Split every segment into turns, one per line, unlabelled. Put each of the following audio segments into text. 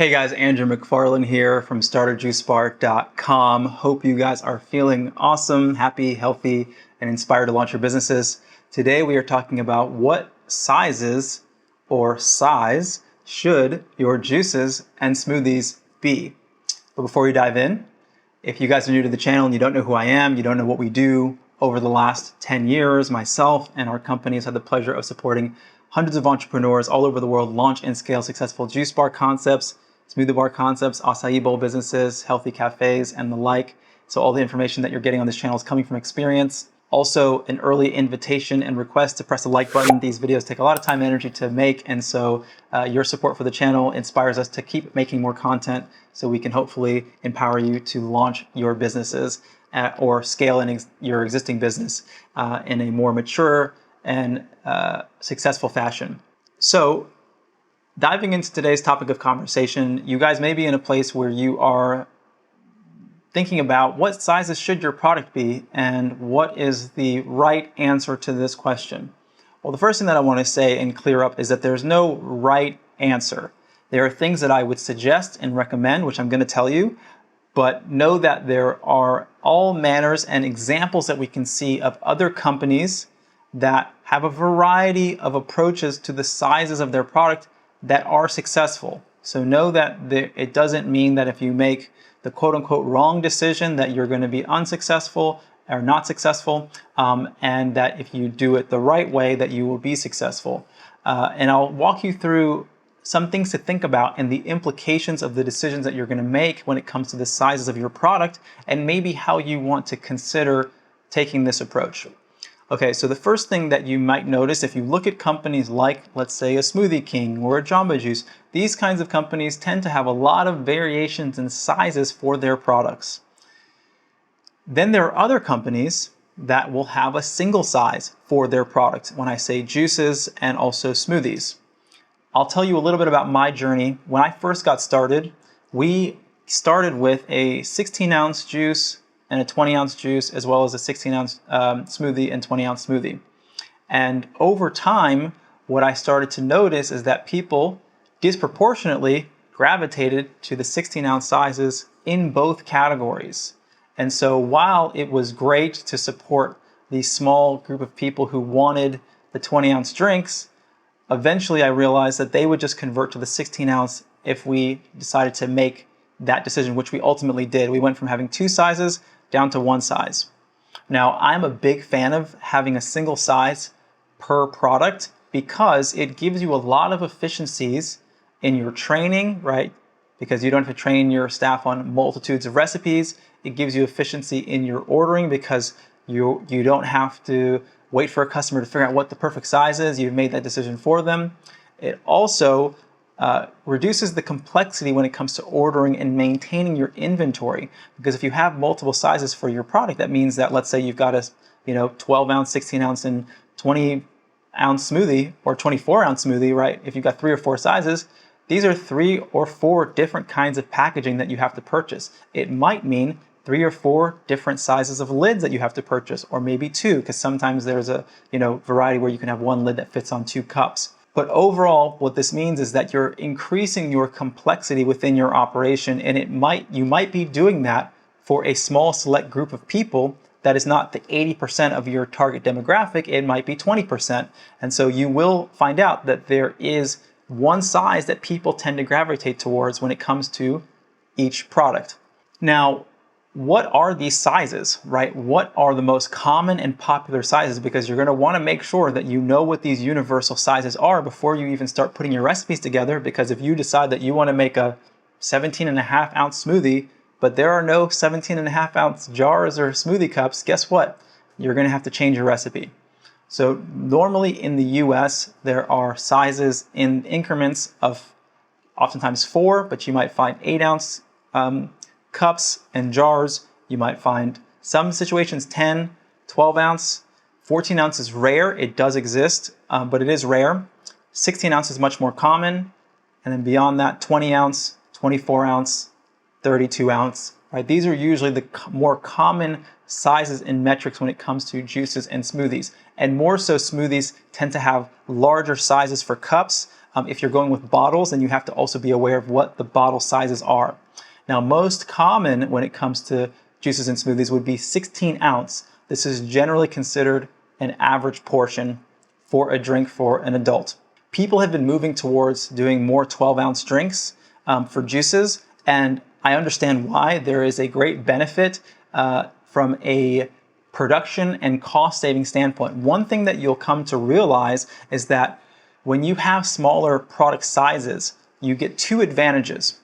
Hey guys, Andrew McFarland here from StartAJuiceBar.com. Hope you guys are feeling awesome, happy, healthy, and inspired to launch your businesses. Today we are talking about what sizes or size should your juices and smoothies be. But before we dive in, if you guys are new to the channel and you don't know who I am, you don't know what we do, over the last 10 years, myself and our company has had the pleasure of supporting hundreds of entrepreneurs all over the world launch and scale successful juice bar concepts, smoothie bar concepts, acai bowl businesses, healthy cafes, and the like. So all the information that you're getting on this channel is coming from experience. Also, an early invitation and request to press the like button. These videos take a lot of time and energy to make, and so your support for the channel inspires us to keep making more content so we can hopefully empower you to launch your businesses or scale your existing business in a more mature and successful fashion. So diving into today's topic of conversation, you guys may be in a place where you are thinking about what sizes should your product be and what is the right answer to this question. Well, the first thing that I want to say and clear up is that there's no right answer. There are things that I would suggest and recommend, which I'm going to tell you, but know that there are all manners and examples that we can see of other companies that have a variety of approaches to the sizes of their product that are successful. So know that it doesn't mean that if you make the quote-unquote wrong decision that you're going to be unsuccessful or not successful, and that if you do it the right way that you will be successful. And I'll walk you through some things to think about and the implications of the decisions that you're going to make when it comes to the sizes of your product and maybe how you want to consider taking this approach. Okay, so the first thing that you might notice if you look at companies like, let's say, a Smoothie King or a Jamba Juice, these kinds of companies tend to have a lot of variations in sizes for their products. Then there are other companies that will have a single size for their products when I say juices and also smoothies. I'll tell you a little bit about my journey. When I first got started, we started with a 16-ounce juice and a 20-ounce juice, as well as a 16-ounce smoothie and 20-ounce smoothie. And over time, what I started to notice is that people disproportionately gravitated to the 16-ounce sizes in both categories. And so while it was great to support the small group of people who wanted the 20-ounce drinks, eventually I realized that they would just convert to the 16-ounce if we decided to make that decision, which we ultimately did. We went from having two sizes down to one size. Now, I'm a big fan of having a single size per product because it gives you a lot of efficiencies in your training, right? Because you don't have to train your staff on multitudes of recipes. It gives you efficiency in your ordering because you don't have to wait for a customer to figure out what the perfect size is. You've made that decision for them. It also reduces the complexity when it comes to ordering and maintaining your inventory. Because if you have multiple sizes for your product, that means that, let's say you've got a 12-ounce, 16-ounce, and 20-ounce smoothie or 24-ounce smoothie, right? If you've got 3 or 4 sizes, these are 3 or 4 different kinds of packaging that you have to purchase. It might mean 3 or 4 different sizes of lids that you have to purchase, or maybe 2, because sometimes there's a variety where you can have one lid that fits on 2 cups. But overall, what this means is that you're increasing your complexity within your operation, and you might be doing that for a small select group of people that is not the 80% of your target demographic. It might be 20%. And so you will find out that there is one size that people tend to gravitate towards when it comes to each product. Now, what are these sizes, right? What are the most common and popular sizes? Because you're going to want to make sure that you know what these universal sizes are before you even start putting your recipes together. Because if you decide that you want to make a 17.5-ounce smoothie, but there are no 17.5-ounce jars or smoothie cups, guess what? You're going to have to change your recipe. So normally in the US, there are sizes in increments of oftentimes 4, but you might find 8-ounce cups and jars. You might find some situations 10, 12-ounce, 14 ounce is rare. It does exist, but it is rare. 16 ounce is much more common. And then beyond that, 20 ounce, 24 ounce, 32 ounce, right? These are usually the more common sizes and metrics when it comes to juices and smoothies. And more so, smoothies tend to have larger sizes for cups If you're going with bottles, then you have to also be aware of what the bottle sizes are. Now, most common when it comes to juices and smoothies would be 16 ounce. This is generally considered an average portion for a drink for an adult. People have been moving towards doing more 12-ounce drinks for juices, and I understand why. There is a great benefit from a production and cost-saving standpoint. One thing that you'll come to realize is that when you have smaller product sizes, you get two advantages.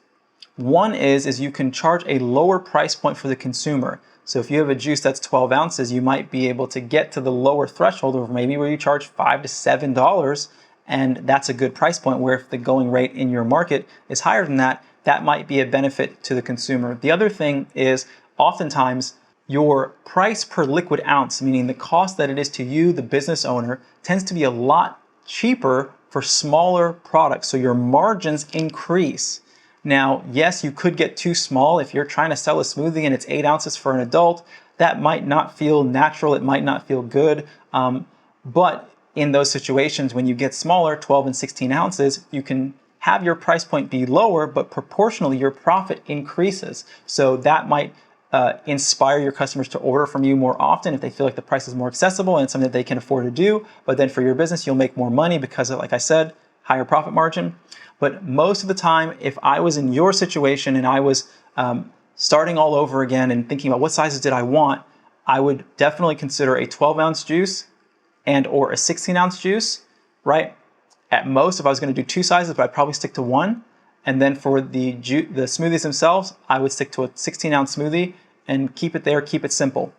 One is you can charge a lower price point for the consumer. So if you have a juice that's 12 ounces, you might be able to get to the lower threshold of maybe where you charge $5 to $7, and that's a good price point, where if the going rate in your market is higher than that, that might be a benefit to the consumer. The other thing is oftentimes your price per liquid ounce, meaning the cost that it is to you, the business owner, tends to be a lot cheaper for smaller products. So your margins increase. Now, yes, you could get too small. If you're trying to sell a smoothie and it's 8 ounces for an adult, that might not feel natural. It might not feel good. But in those situations, when you get smaller, 12 and 16 ounces, you can have your price point be lower, but proportionally your profit increases. So that might inspire your customers to order from you more often if they feel like the price is more accessible and it's something that they can afford to do. But then for your business, you'll make more money because of, like I said, higher profit margin. But most of the time, if I was in your situation and I was starting all over again and thinking about what sizes did I want, I would definitely consider a 12-ounce juice and or a 16-ounce juice, right? At most, if I was going to do two sizes, but I'd probably stick to one. And then for the smoothies themselves, I would stick to a 16-ounce smoothie and keep it there, keep it simple.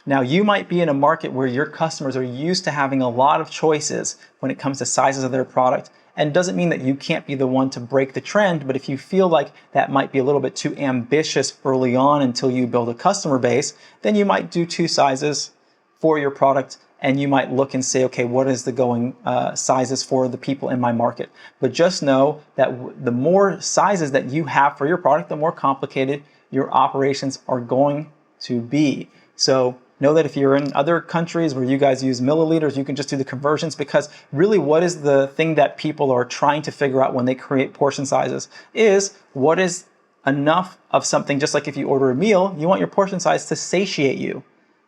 Now, you might be in a market where your customers are used to having a lot of choices when it comes to sizes of their product. And it doesn't mean that you can't be the one to break the trend, but if you feel like that might be a little bit too ambitious early on until you build a customer base, then you might do two sizes for your product, and you might look and say, okay, what is the going sizes for the people in my market? But just know that the more sizes that you have for your product, the more complicated your operations are going to be. So know that if you're in other countries where you guys use milliliters, you can just do the conversions, because really what is the thing that people are trying to figure out when they create portion sizes is what is enough of something. Just like if you order a meal, you want your portion size to satiate you,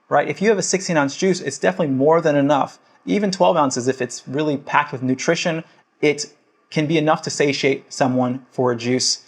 right? If you have a 16-ounce juice, it's definitely more than enough. Even 12 ounces, if it's really packed with nutrition, it can be enough to satiate someone for a juice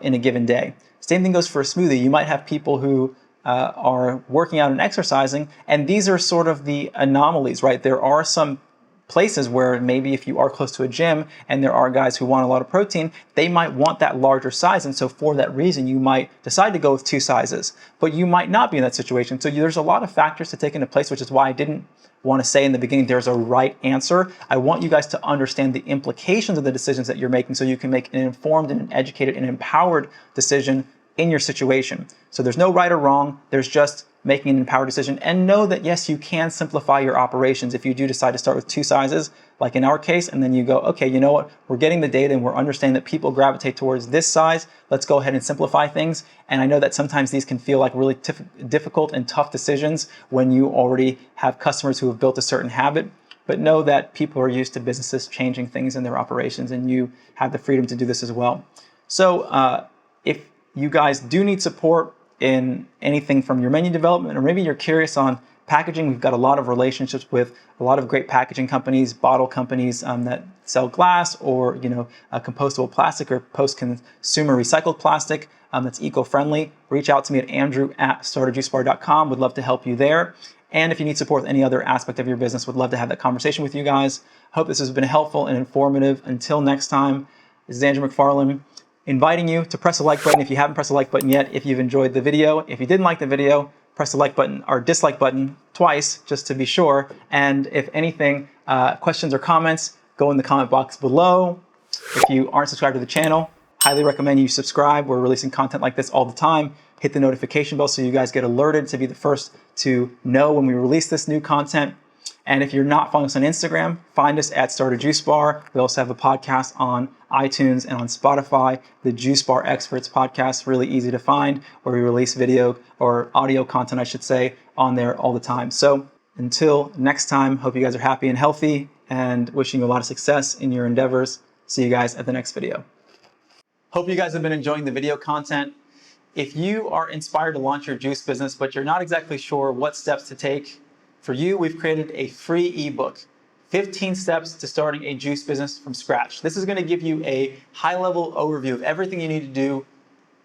in a given day. Same thing goes for a smoothie. You might have people who are working out and exercising, and these are sort of the anomalies, right? There are some places where maybe if you are close to a gym and there are guys who want a lot of protein, they might want that larger size, and so for that reason you might decide to go with two sizes, but you might not be in that situation. So there's a lot of factors to take into place, which is why I didn't want to say in the beginning there's a right answer. I want you guys to understand the implications of the decisions that you're making so you can make an informed and an educated and empowered decision in your situation. So there's no right or wrong, there's just making an empowered decision. And know that yes, you can simplify your operations if you do decide to start with two sizes, like in our case, and then you go, okay, you know what, we're getting the data and we're understanding that people gravitate towards this size, let's go ahead and simplify things. And I know that sometimes these can feel like really difficult and tough decisions when you already have customers who have built a certain habit, but know that people are used to businesses changing things in their operations, and you have the freedom to do this as well. So if you guys do need support in anything from your menu development, or maybe you're curious on packaging, we've got a lot of relationships with a lot of great packaging companies, bottle companies that sell glass or compostable plastic or post-consumer recycled plastic that's eco-friendly. Reach out to me at Andrew@StartAJuiceBar.com. Would love to help you there. And if you need support with any other aspect of your business, would love to have that conversation with you guys. Hope this has been helpful and informative. Until next time, this is Andrew McFarland, inviting you to press the like button if you haven't pressed the like button yet, if you've enjoyed the video. If you didn't like the video, press the like button or dislike button twice just to be sure. And if anything, questions or comments, go in the comment box below. If you aren't subscribed to the channel, highly recommend you subscribe. We're releasing content like this all the time. Hit the notification bell so you guys get alerted to be the first to know when we release this new content. And if you're not following us on Instagram, find us at StartAJuiceBar. We also have a podcast on iTunes and on Spotify, the Juice Bar Experts podcast, really easy to find, where we release video or audio content, I should say, on there all the time. So until next time, hope you guys are happy and healthy, and wishing you a lot of success in your endeavors. See you guys at the next video. Hope you guys have been enjoying the video content. If you are inspired to launch your juice business, but you're not exactly sure what steps to take, for you, we've created a free ebook, 15 Steps to Starting a Juice Business from Scratch. This is going to give you a high-level overview of everything you need to do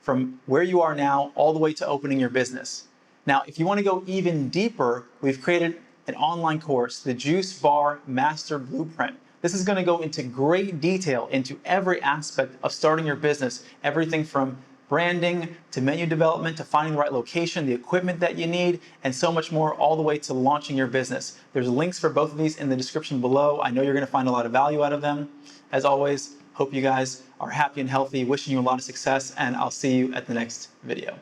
from where you are now all the way to opening your business. Now, if you want to go even deeper, we've created an online course, the Juice Bar Master Blueprint. This is going to go into great detail into every aspect of starting your business, everything from branding to menu development to finding the right location, the equipment that you need, and so much more, all the way to launching your business. There's links for both of these in the description below. I know you're going to find a lot of value out of them. As always, hope you guys are happy and healthy, wishing you a lot of success, and I'll see you at the next video.